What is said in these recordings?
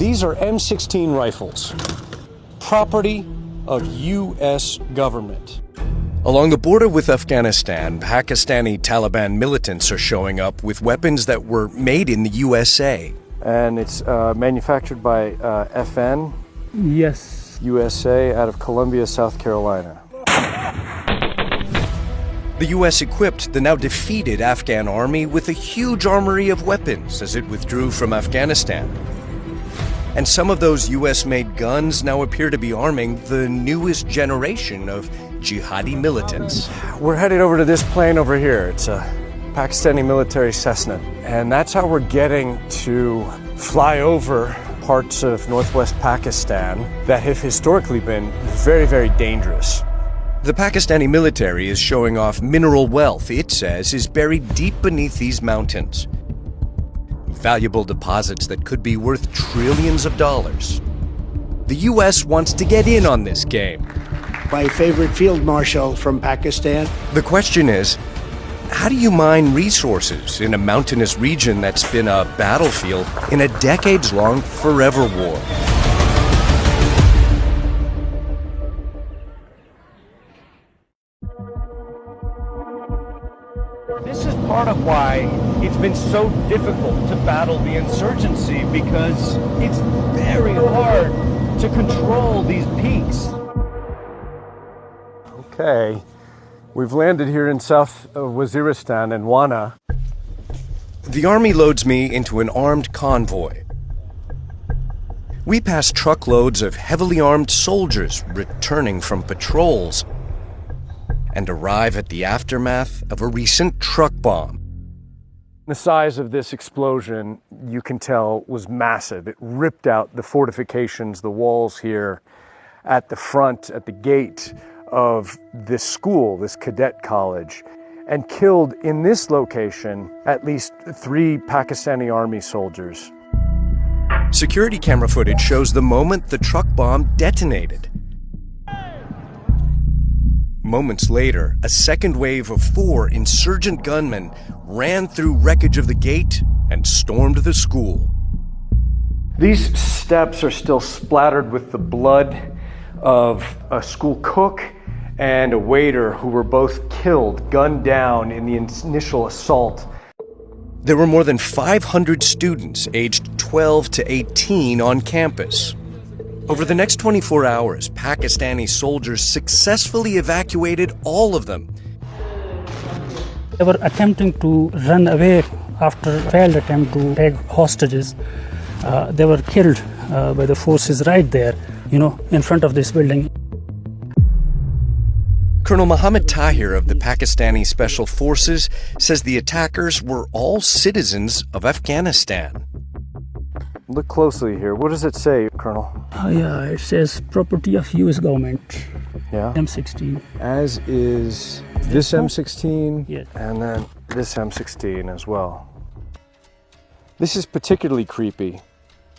These are M16 rifles, property of U.S. government. Along the border with Afghanistan, Pakistani Taliban militants are showing up with weapons that were made in the USA. And it's manufactured by FN? Yes. USA out of Columbia, South Carolina. The U.S. equipped the now defeated Afghan army with a huge armory of weapons as it withdrew from Afghanistan. And some of those U.S.-made guns now appear to be arming the newest generation of jihadi militants. We're headed over to this plane over here. It's a Pakistani military Cessna. And that's how we're getting to fly over parts of northwest Pakistan that have historically been very, very dangerous. The Pakistani military is showing off mineral wealth it says is buried deep beneath these mountains. Valuable deposits that could be worth trillions of dollars. The U.S. wants to get in on this game. My favorite field marshal from Pakistan. The question is, how do you mine resources in a mountainous region that's been a battlefield in a decades-long forever war? This is part of why it's been so difficult to battle the insurgency, because it's very hard to control these peaks. Okay, we've landed here in South Waziristan in Wana. The army loads me into an armed convoy. We pass truckloads of heavily armed soldiers returning from patrols and arrive at the aftermath of a recent truck bomb. The size of this explosion, you can tell, was massive. It ripped out the fortifications, the walls here at the front, at the gate of this school, this cadet college, and killed in this location at least 3 Pakistani army soldiers. Security camera footage shows the moment the truck bomb detonated. Moments later, a second wave of 4 insurgent gunmen ran through wreckage of the gate and stormed the school. These steps are still splattered with the blood of a school cook and a waiter who were both killed, gunned down in the initial assault. There were more than 500 students aged 12 to 18 on campus. Over the next 24 hours, Pakistani soldiers successfully evacuated all of them. They were attempting to run away after a failed attempt to take hostages. They were killed by the forces right there, in front of this building. Colonel Mohammed Tahir of the Pakistani Special Forces says the attackers were all citizens of Afghanistan. Look closely here. What does it say, Colonel? Yeah, it says property of U.S. government. Yeah. M16. As is this M16, yes. And then this M16 as well. This is particularly creepy.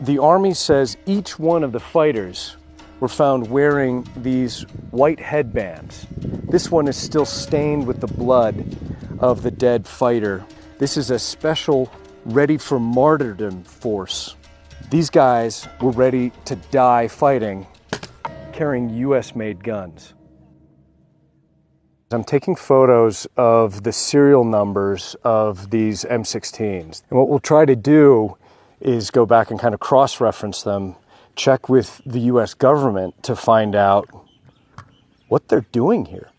The Army says each one of the fighters were found wearing these white headbands. This one is still stained with the blood of the dead fighter. This is a special ready for martyrdom force. These guys were ready to die fighting, carrying US-made guns. I'm taking photos of the serial numbers of these M16s. And what we'll try to do is go back and kind of cross-reference them, check with the US government to find out what they're doing here.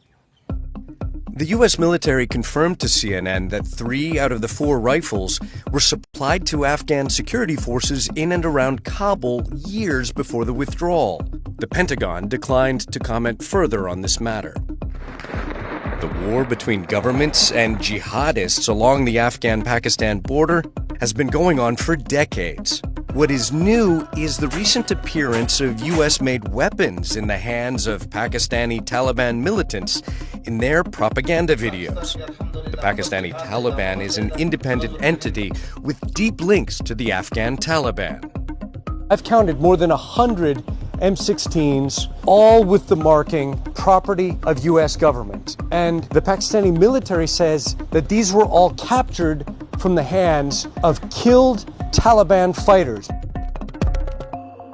The U.S. military confirmed to CNN that 3 out of the 4 rifles were supplied to Afghan security forces in and around Kabul years before the withdrawal. The Pentagon declined to comment further on this matter. The war between governments and jihadists along the Afghan-Pakistan border has been going on for decades. What is new is the recent appearance of U.S.-made weapons in the hands of Pakistani Taliban militants in their propaganda videos. The Pakistani Taliban is an independent entity with deep links to the Afghan Taliban. I've counted more than 100 M16s, all with the marking property of U.S. government. And the Pakistani military says that these were all captured from the hands of killed Taliban fighters.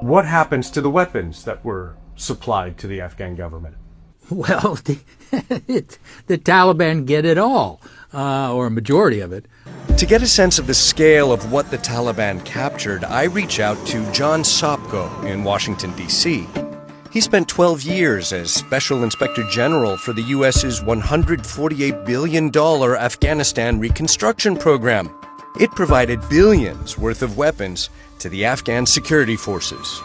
What happens to the weapons that were supplied to the Afghan government? Well, the Taliban get it all, or a majority of it. To get a sense of the scale of what the Taliban captured, I reach out to John Sopko in Washington, D.C. He spent 12 years as Special Inspector General for the U.S.'s $148 billion Afghanistan reconstruction program. It provided billions worth of weapons to the Afghan security forces.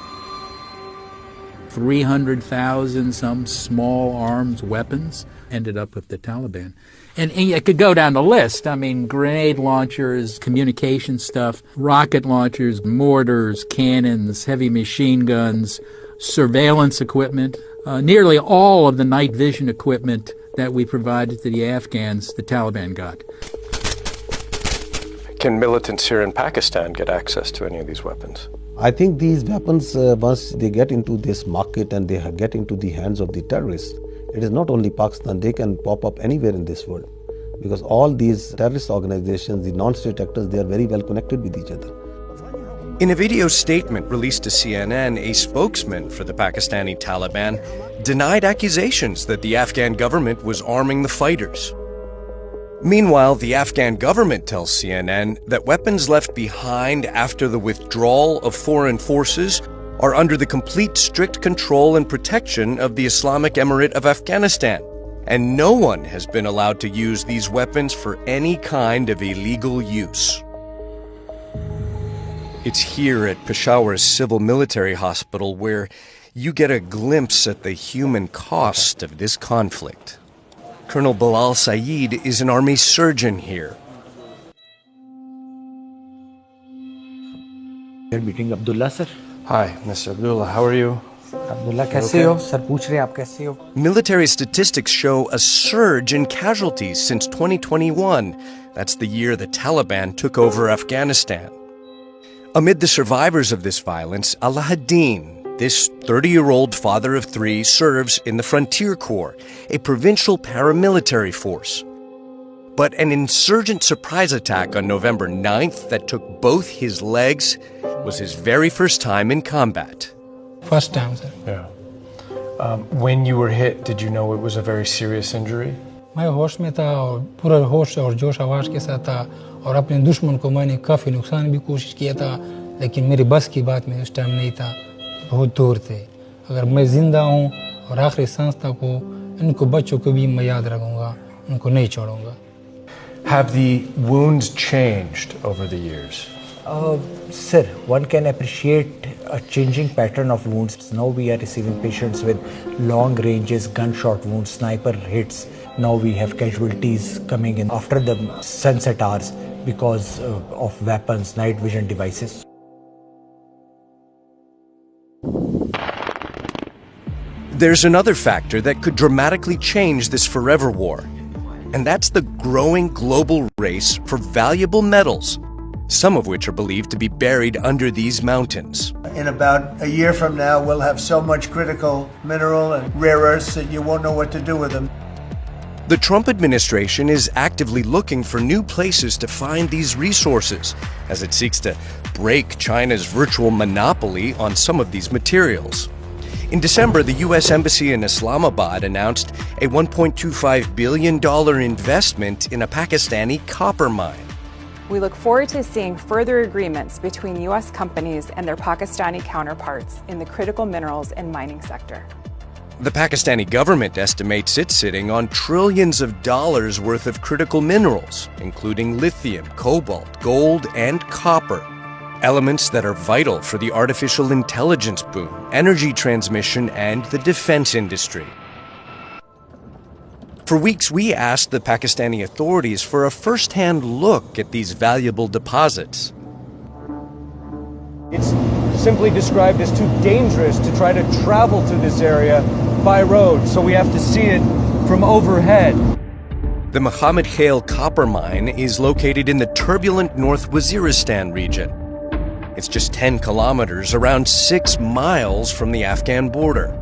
300,000 some small arms weapons ended up with the Taliban. And I could go down the list. I mean, grenade launchers, communication stuff, rocket launchers, mortars, cannons, heavy machine guns, surveillance equipment, nearly all of the night vision equipment that we provided to the Afghans, the Taliban got. Can militants here in Pakistan get access to any of these weapons? I think these weapons, once they get into this market and they get into the hands of the terrorists, it is not only Pakistan, they can pop up anywhere in this world. Because all these terrorist organizations, the non-state actors, they are very well connected with each other. In a video statement released to CNN, a spokesman for the Pakistani Taliban denied accusations that the Afghan government was arming the fighters. Meanwhile, the Afghan government tells CNN that weapons left behind after the withdrawal of foreign forces are under the complete strict control and protection of the Islamic Emirate of Afghanistan, and no one has been allowed to use these weapons for any kind of illegal use. It's here at Peshawar's Civil Military Hospital where you get a glimpse at the human cost of this conflict. Colonel Bilal Saeed is an army surgeon here. You're meeting Abdullah, sir. Hi, Mr. Abdullah, how are you? Abdullah, kaise ho? Sir, pooch rahe aap kaise ho? Military statistics show a surge in casualties since 2021. That's the year the Taliban took over Afghanistan. Amid the survivors of this violence, Alahadin, this 30-year-old father of three, serves in the Frontier Corps, a provincial paramilitary force. But an insurgent surprise attack on November 9th that took both his legs was his very first time in combat. First time, sir. Yeah. When you were hit, did you know it was a very serious injury? मैं होश में था और पूरा होश और जोश आवाज के साथ था और अपने दुश्मन को मैंने काफ़ी नुकसान भी कोशिश किया था लेकिन मेरी बस की बात में उस टाइम नहीं था बहुत दूर थे अगर मैं जिंदा हूँ और आखिरी सांस तक हो इनको बच्चों को भी मैं याद रखूँगा उनको नहीं छोड़ूंगा Have the wounds changed over the years? Sir, one can appreciate a changing pattern of wounds. Now we are receiving patients with long ranges, gunshot wounds, sniper hits. Now we have casualties coming in after the sunset hours because of weapons, night vision devices. There's another factor that could dramatically change this forever war, and that's the growing global race for valuable metals, some of which are believed to be buried under these mountains. In about a year from now, we'll have so much critical mineral and rare earths that you won't know what to do with them. The Trump administration is actively looking for new places to find these resources as it seeks to break China's virtual monopoly on some of these materials. In December, the U.S. Embassy in Islamabad announced a $1.25 billion investment in a Pakistani copper mine. We look forward to seeing further agreements between U.S. companies and their Pakistani counterparts in the critical minerals and mining sector. The Pakistani government estimates it's sitting on trillions of dollars worth of critical minerals, including lithium, cobalt, gold, and copper. Elements that are vital for the artificial intelligence boom, energy transmission, and the defense industry. For weeks, we asked the Pakistani authorities for a first-hand look at these valuable deposits. It's simply described as too dangerous to try to travel to this area by road, so we have to see it from overhead. The Muhammad Khail copper mine is located in the turbulent North Waziristan region. It's just 10 kilometers, around 6 miles from the Afghan border.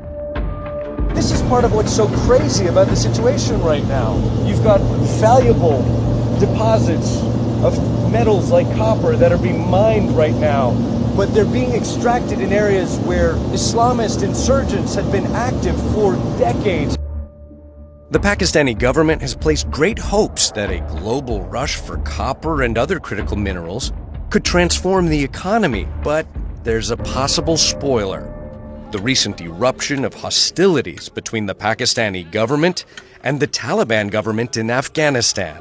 This is part of what's so crazy about the situation right now. You've got valuable deposits of metals like copper that are being mined right now but they're being extracted in areas where Islamist insurgents had been active for decades. The Pakistani government has placed great hopes that a global rush for copper and other critical minerals could transform the economy, but there's a possible spoiler: the recent eruption of hostilities between the Pakistani government and the Taliban government in Afghanistan.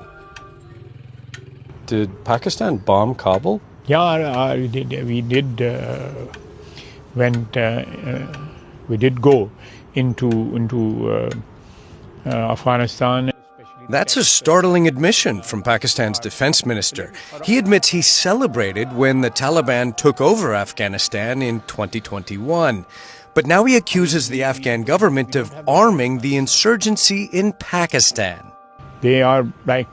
Did Pakistan bomb Kabul? Yeah, we did go into Afghanistan. That's a startling admission from Pakistan's defense minister. He admits he celebrated when the Taliban took over Afghanistan in 2021. But now he accuses the Afghan government of arming the insurgency in Pakistan. They are like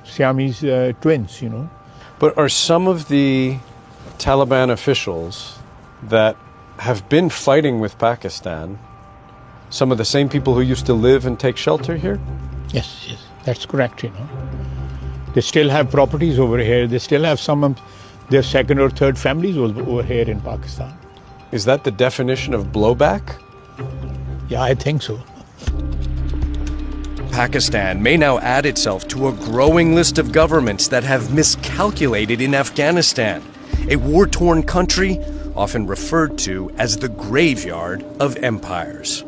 Siamese twins, you know. But are some of the Taliban officials that have been fighting with Pakistan some of the same people who used to live and take shelter here? Yes, that's correct, you know. They still have properties over here. They still have some of their second or third families over here in Pakistan. Is that the definition of blowback? Yeah, I think so. Pakistan may now add itself to a growing list of governments that have miscalculated in Afghanistan, a war-torn country often referred to as the graveyard of empires.